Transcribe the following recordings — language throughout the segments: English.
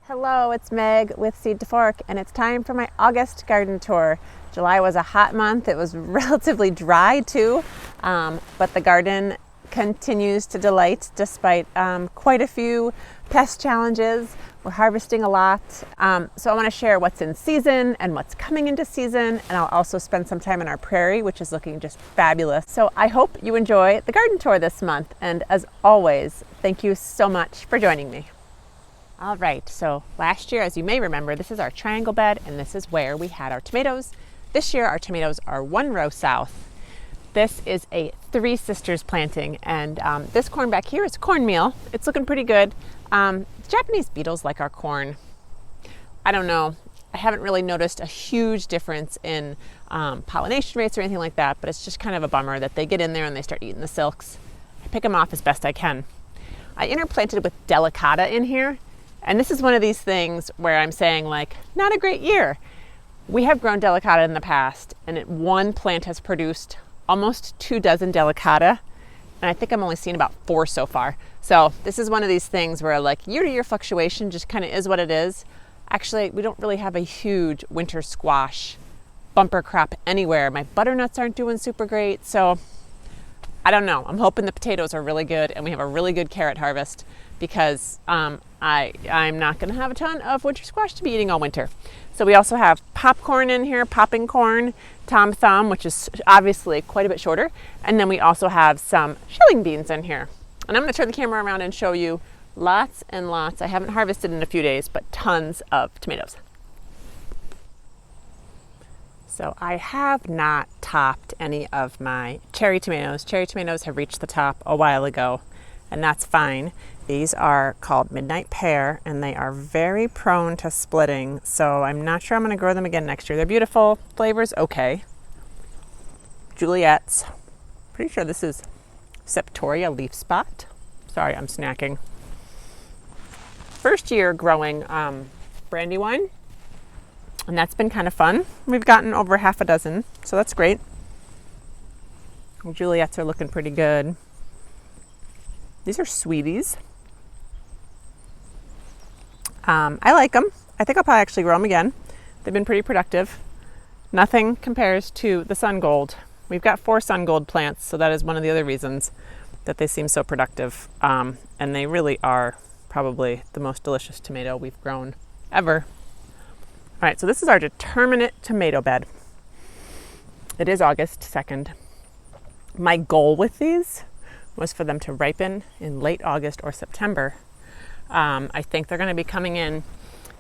Hello, it's Meg with Seed to Fork, and it's time for my August garden tour. July was a hot month. It was relatively dry too, but the garden continues to delight despite quite a few pest challenges. We're harvesting a lot, so I want to share what's in season and what's coming into season, and I'll also spend some time in our prairie, which is looking just fabulous. So I hope you enjoy the garden tour this month, and as always, thank you so much for joining me. All right, so last year, as you may remember, this is our triangle bed, and this is where we had our tomatoes. This year, our tomatoes are one row south. This is a Three Sisters planting, and this corn back here is cornmeal. It's looking pretty good. Japanese beetles like our corn. I don't know. I haven't really noticed a huge difference in pollination rates or anything like that, but it's just kind of a bummer that they get in there and they start eating the silks. I pick them off as best I can. I interplanted with delicata in here. And this is one of these things where I'm saying, like, not a great year. We have grown delicata in the past, and one plant has produced almost 24 delicata, and I think I'm only seeing about 4 so far. So this is one of these things where, like, year-to-year fluctuation just kind of is what it is. Actually, we don't really have a huge winter squash bumper crop anywhere. My butternuts aren't doing super great, so I don't know. I'm hoping the potatoes are really good, and we have a really good carrot harvest, because I'm not going to have a ton of winter squash to be eating all winter. So we also have popcorn in here, popping corn, Tom Thumb, which is obviously quite a bit shorter. And then we also have some shilling beans in here. And I'm going to turn the camera around and show you lots and lots. I haven't harvested in a few days, but tons of tomatoes. So I have not topped any of my cherry tomatoes. Cherry tomatoes have reached the top a while ago, and that's fine. These are called Midnight Pear, and they are very prone to splitting, so I'm not sure I'm going to grow them again next year. They're beautiful. Flavor's okay. Juliette's. Pretty sure this is Septoria leaf spot. Sorry, I'm snacking. First year growing Brandywine, and that's been kind of fun. We've gotten over half a dozen, so that's great. Juliette's are looking pretty good. These are Sweeties. I like them. I think I'll probably actually grow them again. They've been pretty productive. Nothing compares to the Sun Gold. We've got 4 Sun Gold plants, so that is one of the other reasons that they seem so productive. And they really are probably the most delicious tomato we've grown ever. All right, so this is our determinate tomato bed. It is August 2nd. My goal with these was for them to ripen in late August or September. I think they're going to be coming in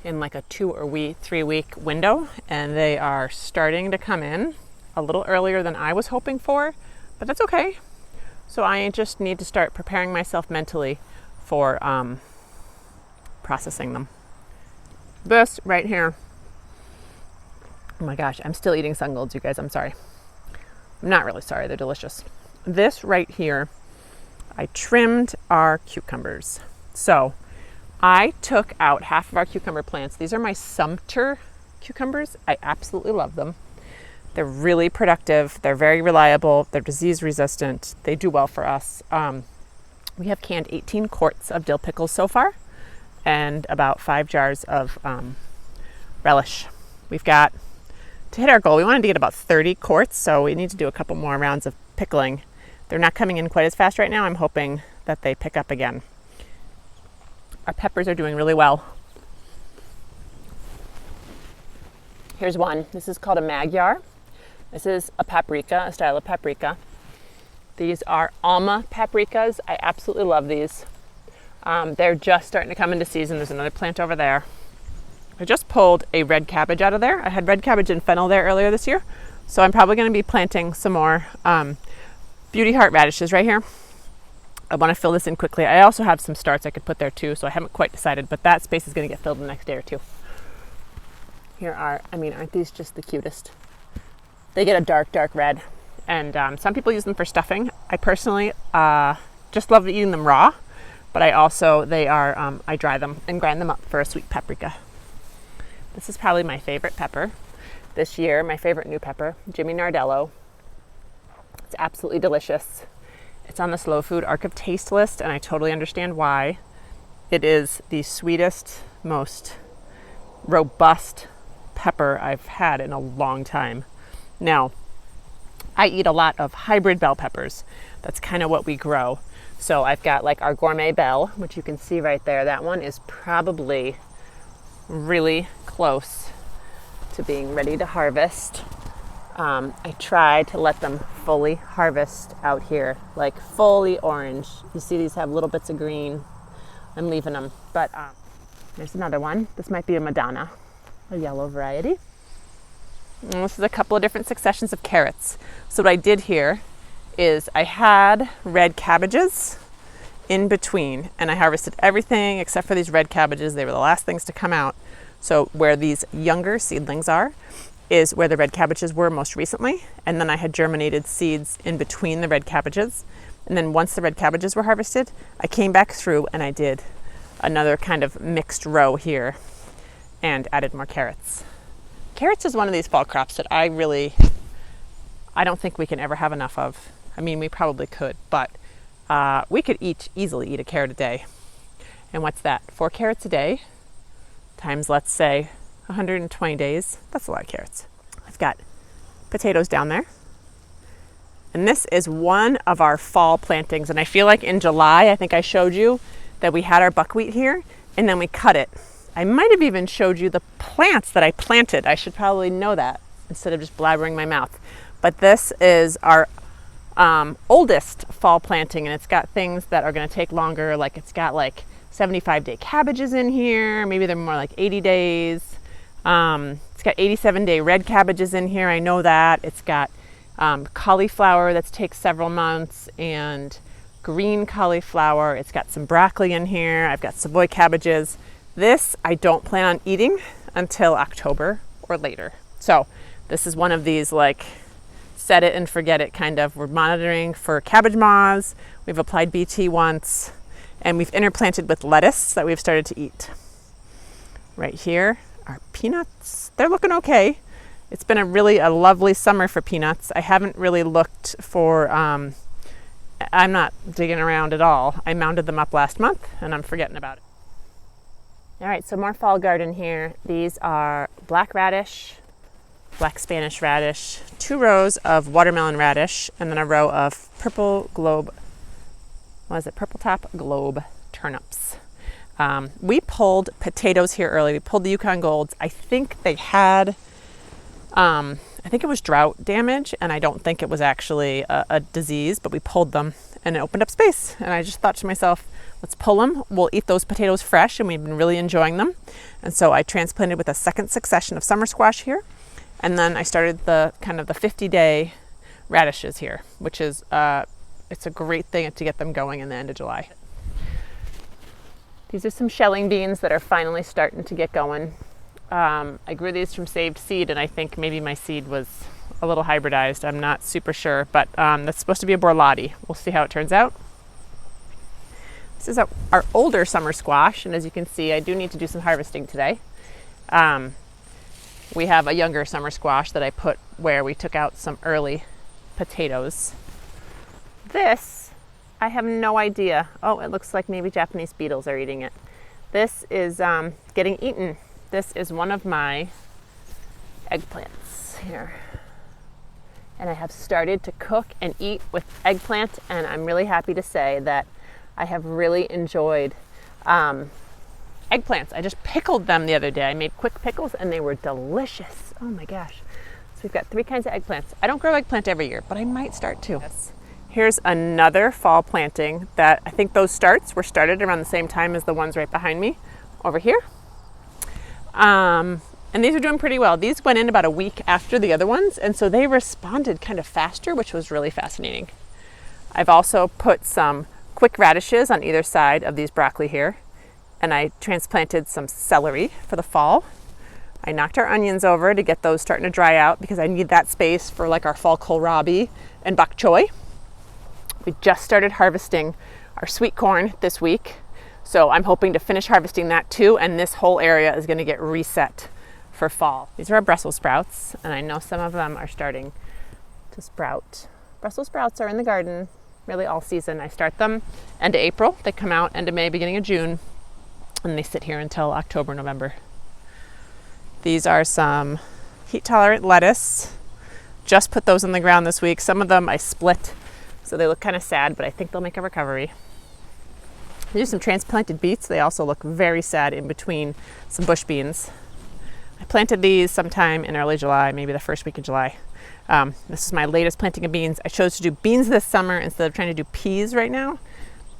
like a 2 or 3 week window, and they are starting to come in a little earlier than I was hoping for, but that's okay. So I just need to start preparing myself mentally for processing them. This right here, oh my gosh, I'm still eating Sun Golds, you guys. I'm sorry. I'm not really sorry. They're delicious. This right here, I trimmed our cucumbers. So I took out half of our cucumber plants. These are my Sumter cucumbers. I absolutely love them. They're really productive. They're very reliable. They're disease resistant. They do well for us. We have canned 18 quarts of dill pickles so far, and about 5 jars of relish. We've got, to hit our goal, we wanted to get about 30 quarts, so we need to do a couple more rounds of pickling. They're not coming in quite as fast right now. I'm hoping that they pick up again. Our peppers are doing really well. Here's one. This is called a Magyar. This is a paprika, a style of paprika. These are Alma paprikas. I absolutely love these. They're just starting to come into season. There's another plant over there. I just pulled a red cabbage out of there. I had red cabbage and fennel there earlier this year, so I'm probably going to be planting some more Beauty Heart radishes right here. I want to fill this in quickly. I also have some starts I could put there too, so I haven't quite decided, but that space is going to get filled in the next day or two. Here are, aren't these just the cutest? They get a dark, dark red, and some people use them for stuffing. I personally just love eating them raw, but I dry them and grind them up for a sweet paprika. This is probably my favorite pepper this year, my favorite new pepper, Jimmy Nardello. It's absolutely delicious. It's on the Slow Food Arc of Taste list, and I totally understand why. It is the sweetest, most robust pepper I've had in a long time. Now, I eat a lot of hybrid bell peppers. That's kind of what we grow. So I've got like our gourmet bell, which you can see right there. That one is probably really close to being ready to harvest. I try to let them fully harvest out here, like fully orange. You see these have little bits of green. I'm leaving them, but there's another one. This might be a Madonna, a yellow variety. And this is a couple of different successions of carrots. So what I did here is I had red cabbages in between, and I harvested everything except for these red cabbages. They were the last things to come out. So where these younger seedlings are is where the red cabbages were most recently, and then I had germinated seeds in between the red cabbages. And then once the red cabbages were harvested, I came back through and I did another kind of mixed row here and added more carrots. Carrots is one of these fall crops that I don't think we can ever have enough of. I mean, we probably could, but we could easily eat a carrot a day. And what's that? 4 carrots a day times, let's say, 120 days. That's a lot of carrots. I've got potatoes down there. And this is one of our fall plantings. And I feel like in July, I think I showed you that we had our buckwheat here and then we cut it. I might have even showed you the plants that I planted. I should probably know that instead of just blabbering my mouth. But this is our oldest fall planting, and it's got things that are going to take longer. Like it's got like 75-day cabbages in here. Maybe they're more like 80 days. It's got 87-day red cabbages in here. I know that. It's got cauliflower that takes several months, and green cauliflower. It's got some broccoli in here. I've got Savoy cabbages. This I don't plan on eating until October or later. So this is one of these like set it and forget it kind of. We're monitoring for cabbage moths. We've applied BT once, and we've interplanted with lettuce that we've started to eat. Right here are peanuts. They're looking okay. It's been a lovely summer for peanuts. I haven't really looked for, I'm not digging around at all. I mounded them up last month and I'm forgetting about it. All right, so more fall garden here. These are black radish, black Spanish radish, 2 rows of watermelon radish, and then a row of purple top globe turnips. We pulled potatoes here early. We pulled the Yukon Golds. I think they had, I think it was drought damage, and I don't think it was actually a disease, but we pulled them and it opened up space. And I just thought to myself, let's pull them. We'll eat those potatoes fresh, and we've been really enjoying them. And so I transplanted with a second succession of summer squash here. And then I started the 50-day radishes here, which is, it's a great thing to get them going in the end of July. These are some shelling beans that are finally starting to get going. I grew these from saved seed, and I think maybe my seed was a little hybridized. I'm not super sure, but that's supposed to be a Borlotti. We'll see how it turns out. This is our older summer squash, and as you can see, I do need to do some harvesting today. We have a younger summer squash that I put where we took out some early potatoes. This, I have no idea. Oh, it looks like maybe Japanese beetles are eating it. This is getting eaten. This is one of my eggplants here. And I have started to cook and eat with eggplant, and I'm really happy to say that I have really enjoyed eggplants. I just pickled them the other day. I made quick pickles and they were delicious. Oh my gosh. So we've got 3 kinds of eggplants. I don't grow eggplant every year, but I might start to. Yes. Here's another fall planting that I think those starts were started around the same time as the ones right behind me over here. And these are doing pretty well. These went in about a week after the other ones, and so they responded kind of faster, which was really fascinating. I've also put some quick radishes on either side of these broccoli here, and I transplanted some celery for the fall. I knocked our onions over to get those starting to dry out because I need that space for like our fall kohlrabi and bok choy. We just started harvesting our sweet corn this week, so I'm hoping to finish harvesting that too, and this whole area is going to get reset for fall. These are our Brussels sprouts, and I know some of them are starting to sprout. Brussels sprouts are in the garden really all season. I start them end of April. They come out end of May, beginning of June. and they sit here until October, November. These are some heat tolerant lettuce. Just put those in the ground this week. Some of them I split, so they look kind of sad, but I think they'll make a recovery. These are some transplanted beets. They also look very sad in between some bush beans. I planted these sometime in early July, maybe the first week of July. This is my latest planting of beans. I chose to do beans this summer instead of trying to do peas right now.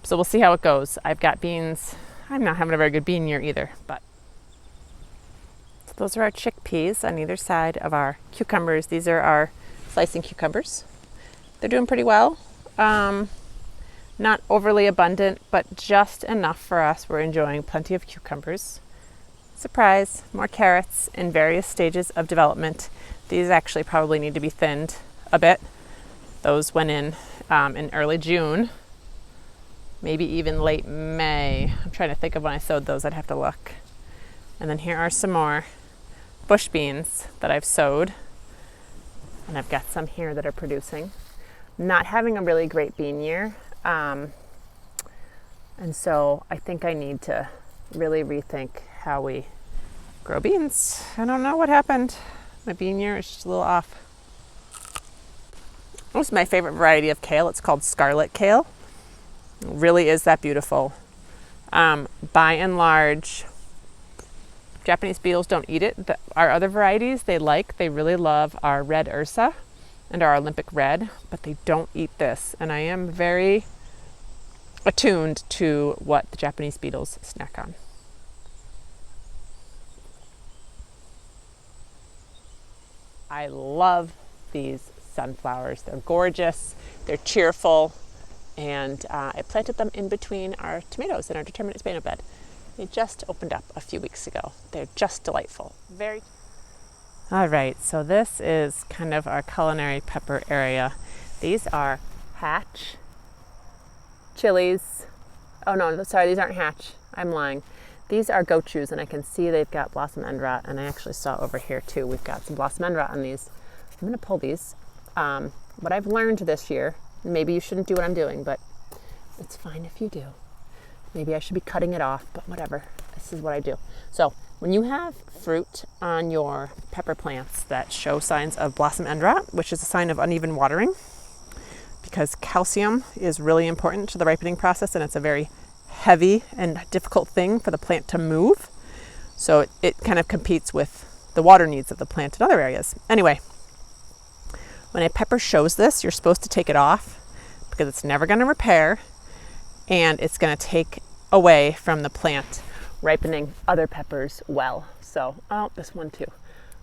So we'll see how it goes. I've got beans. I'm not having a very good bean year either, but so those are our chickpeas on either side of our cucumbers. These are our slicing cucumbers. They're doing pretty well. Not overly abundant, but just enough for us. We're enjoying plenty of cucumbers. Surprise, more carrots in various stages of development. These actually probably need to be thinned a bit. Those went in early June, maybe even late May. I'm trying to think of when I sowed those. I'd have to look. And then here are some more bush beans that I've sowed. And I've got some here that are producing. Not having a really great bean year. And so I think I need to really rethink how we grow beans. I don't know what happened. My bean year is just a little off. This is my favorite variety of kale. It's called scarlet kale. It really is that beautiful. By and large, Japanese beetles don't eat it. Our other varieties they really love our red Ursa and our Olympic red, but they don't eat this. And I am very attuned to what the Japanese beetles snack on. I love these sunflowers. They're gorgeous, they're cheerful, and I planted them in between our tomatoes in our determinate tomato bed. They just opened up a few weeks ago. They're just delightful. All right, so this is kind of our culinary pepper area. These are Hatch chilies. Oh no, sorry, these aren't Hatch. I'm lying. These are gochus, and I can see they've got blossom end rot, and I actually saw over here too, we've got some blossom end rot on these. I'm gonna pull these. What I've learned this year, maybe you shouldn't do what I'm doing, but it's fine if you do. Maybe I should be cutting it off, but whatever, this is what I do. So when you have fruit on your pepper plants that show signs of blossom end rot, which is a sign of uneven watering, because calcium is really important to the ripening process, and it's a very heavy and difficult thing for the plant to move. So it kind of competes with the water needs of the plant in other areas. Anyway, when a pepper shows this, you're supposed to take it off because it's never going to repair, and it's going to take away from the plant ripening other peppers well. So, oh, this one too.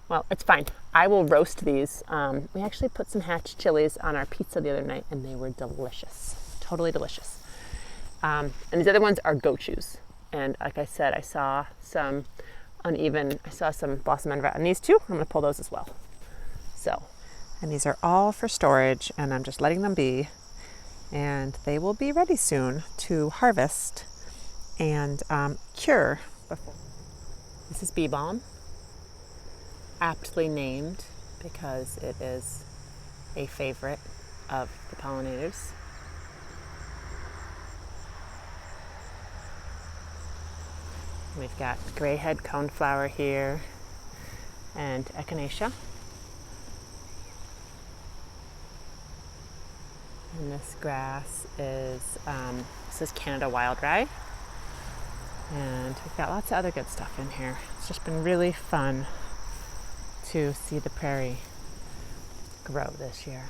Well, it's fine. I will roast these. We actually put some Hatch chilies on our pizza the other night, and they were delicious. Totally delicious. And these other ones are gochus. And like I said, I saw some blossom end rot on these two. I'm going to pull those as well. So, and these are all for storage, and I'm just letting them be. And they will be ready soon to harvest and cure. This is bee balm, aptly named because it is a favorite of the pollinators. We've got grayhead coneflower here and echinacea. And this grass is, this is Canada wild rye. And we've got lots of other good stuff in here. It's just been really fun to see the prairie grow this year.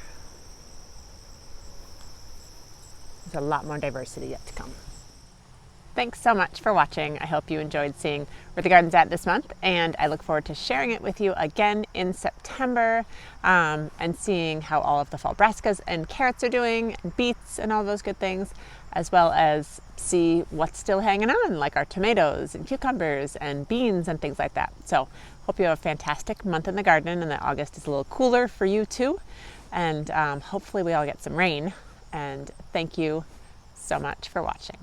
There's a lot more diversity yet to come. Thanks so much for watching. I hope you enjoyed seeing where the garden's at this month, and I look forward to sharing it with you again in September and seeing how all of the fall brassicas and carrots are doing, and beets and all those good things, as well as see what's still hanging on, like our tomatoes and cucumbers and beans and things like that. So hope you have a fantastic month in the garden and that August is a little cooler for you too. And hopefully we all get some rain. And thank you so much for watching.